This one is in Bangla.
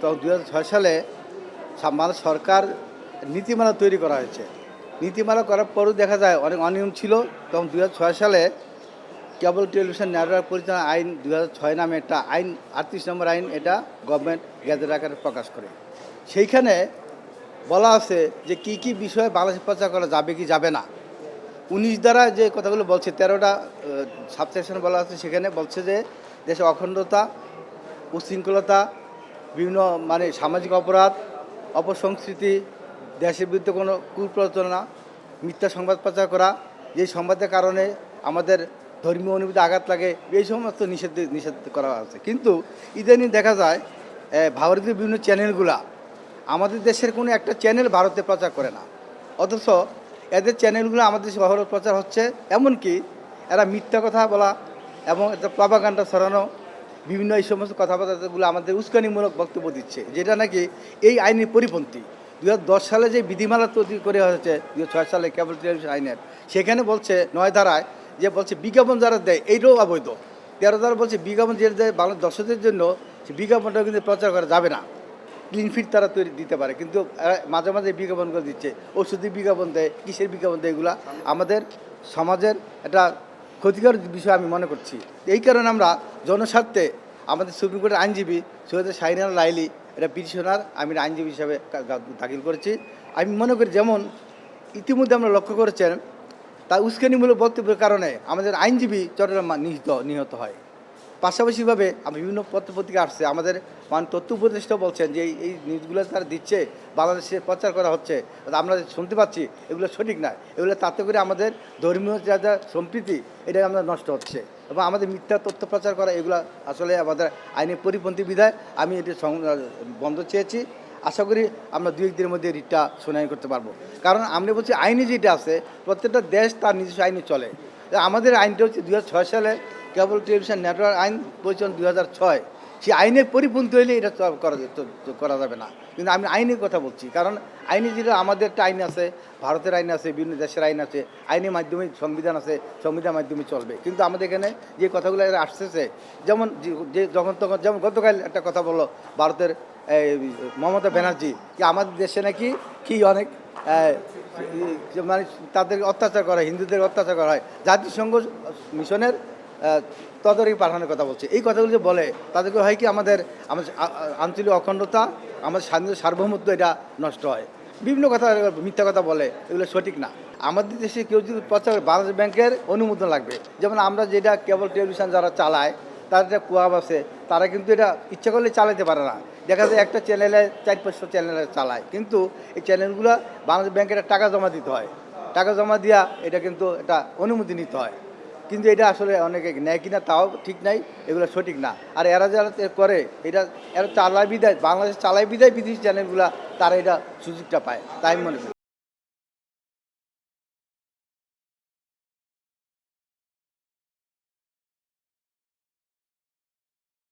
তখন ২০০৬ সালে মানে সরকার নীতিমালা তৈরি করা হয়েছে। নীতিমালা করার পরও দেখা যায় অনেক অনিয়ম ছিল। তখন ২০০৬ সালে কেবল টেলিভিশন নেটওয়ার্ক পরিচালনা আইন ২০০৬ নামে একটা আইন, ৩৮ নম্বর আইন, এটা গভর্নমেন্ট গেজেট আকারে প্রকাশ করে। সেইখানে বলা আছে যে কি কি বিষয়ে বাংলাদেশে প্রচার করা যাবে কি যাবে না। ১৯ দ্বারা যে কথাগুলো বলছে, ১৩টা সাবসেকশন বলা আছে। সেখানে বলছে যে দেশে অখণ্ডতা, উশৃঙ্খলতা, বিভিন্ন মানে সামাজিক অপরাধ, অপসংস্কৃতি, দেশের বিরুদ্ধে কোনো কুপ্রচলনা, মিথ্যা সংবাদ প্রচার করা, যেই সংবাদের কারণে আমাদের ধর্মীয় অনুভূতি আঘাত লাগে, এই সমস্ত নিষেধ করা আছে। কিন্তু ইদানিং দেখা যায় ভারতীয় বিভিন্ন চ্যানেলগুলা আমাদের দেশের কোনো একটা চ্যানেল ভারতে প্রচার করে না, অথচ এদের চ্যানেলগুলো আমাদের দেশে অহরহ প্রচার হচ্ছে। এমনকি এরা মিথ্যা কথা বলা এবং একটা প্রপাগান্ডা ছড়ানো, বিভিন্ন এই সমস্ত কথাবার্তাগুলো আমাদের উস্কানিমূলক বক্তব্য দিচ্ছে, যেটা নাকি এই আইনের পরিপন্থী। ২০১০ সালে যে বিধিমালা তৈরি করে হয়েছে ২০০৬ সালে কেবল টেলিভিশন আইনের, সেখানে বলছে ৯ ধারায় যে বলছে বিজ্ঞাপন যারা দেয় এইটাও অবৈধ। ১৩ ধারা বলছে বিজ্ঞাপন যেটা দেয় বাংলা দর্শকদের জন্য, সে বিজ্ঞাপনটাও কিন্তু প্রচার করা যাবে না। ক্লিন ফিট তারা তৈরি দিতে পারে, কিন্তু মাঝে মাঝে বিজ্ঞাপনগুলো দিচ্ছে, ওষুধের বিজ্ঞাপন দেয়, কিসের বিজ্ঞাপন দেয়, এগুলা আমাদের সমাজের একটা ক্ষতিকর বিষয় আমি মনে করছি। এই কারণে আমরা জনস্বার্থে আমাদের সুপ্রিম কোর্টের আইনজীবী সৈয়দ শাহিনাল লাইলি এটা পিটিশনার, আমি আইনজীবী হিসাবে দাখিল করেছি। আমি মনে করি যেমন ইতিমধ্যে আমরা লক্ষ্য করেছেন, তার উস্কানিমূলক বক্তব্যের কারণে আমাদের আইনজীবী চট্টগ্রাম নিহত হয়। পাশাপাশিভাবে বিভিন্ন পত্রপত্রিকা আসছে, আমাদের তথ্য উপদেষ্টাও বলছেন যে এই নিউজগুলো তারা দিচ্ছে, বাংলাদেশে প্রচার করা হচ্ছে, আমরা শুনতে পাচ্ছি এগুলো সঠিক না। এগুলো তাতে করে আমাদের ধর্মীয় যা সম্প্রীতি, এটা আমরা নষ্ট হচ্ছে, এবং আমাদের মিথ্যা তথ্য প্রচার করা, এগুলো আসলে আমাদের আইনের পরিপন্থী বিধায় আমি এটি বন্ধ চেয়েছি। আশা করি আমরা ২-১ দিনের মধ্যে রিটটা শুনানি করতে পারবো। কারণ আমরা বলছি আইনে যেটা আছে, প্রত্যেকটা দেশ তার নিজস্ব আইনে চলে। আমাদের আইনটা হচ্ছে ২০০৬ সালে কেবল টেলিভিশন নেটওয়ার্ক আইন পরিচালনা ২০০৬, সেই আইনের পরিপন্থী হইলে এটা করা যাবে না। কিন্তু আমি আইনের কথা বলছি, কারণ আইনে যেটা আমাদের একটা আইন আছে, ভারতের আইন আছে, বিভিন্ন দেশের আইন আছে, আইনের মাধ্যমে সংবিধান আছে, সংবিধানের মাধ্যমে চলবে। কিন্তু আমাদের এখানে যে কথাগুলো আসতেছে, যেমন যে যখন তখন, যেমন গতকাল একটা কথা বললো ভারতের মমতা ব্যানার্জি, যে আমাদের দেশে নাকি কি অনেক মানে তাদের অত্যাচার করা হয়, হিন্দুদের অত্যাচার করা হয়, জাতিসংঘ মিশনের তদারকি পাঠানোর কথা বলছে। এই কথাগুলো যে বলে, তাদেরকে হয় কি আমাদের আঞ্চলিক অখণ্ডতা, আমাদের স্বাধীন সার্বভৌমত্ব, এটা নষ্ট হয়। বিভিন্ন কথা, মিথ্যা কথা বলে, এগুলো সঠিক না। আমাদের দেশে কেউ যদি প্রচার, বাংলাদেশ ব্যাংকের অনুমোদন লাগবে। যেমন আমরা যেটা কেবল টেলিভিশন যারা চালায়, তার একটা কোয়াব আছে, তারা কিন্তু এটা ইচ্ছা করলে চালাতে পারে না। দেখা যায় একটা চ্যানেলে ৪-৫০০ চ্যানেলে চালায়, কিন্তু এই চ্যানেলগুলো বাংলাদেশ ব্যাংকের টাকা জমা দিতে হয়। টাকা জমা দিয়া এটা কিন্তু একটা অনুমতি নিতে হয়। কিন্তু এটা আসলে অনেকে নেয় কিনা তাও ঠিক নাই, এগুলো সঠিক না। আর এরা যারা করে, এরা চালায় বিদায়, বাংলাদেশ চালায় বিদায় বিদেশি চ্যানেলগুলো তারা এটা সুযোগটা পায়, তাই মনে করি।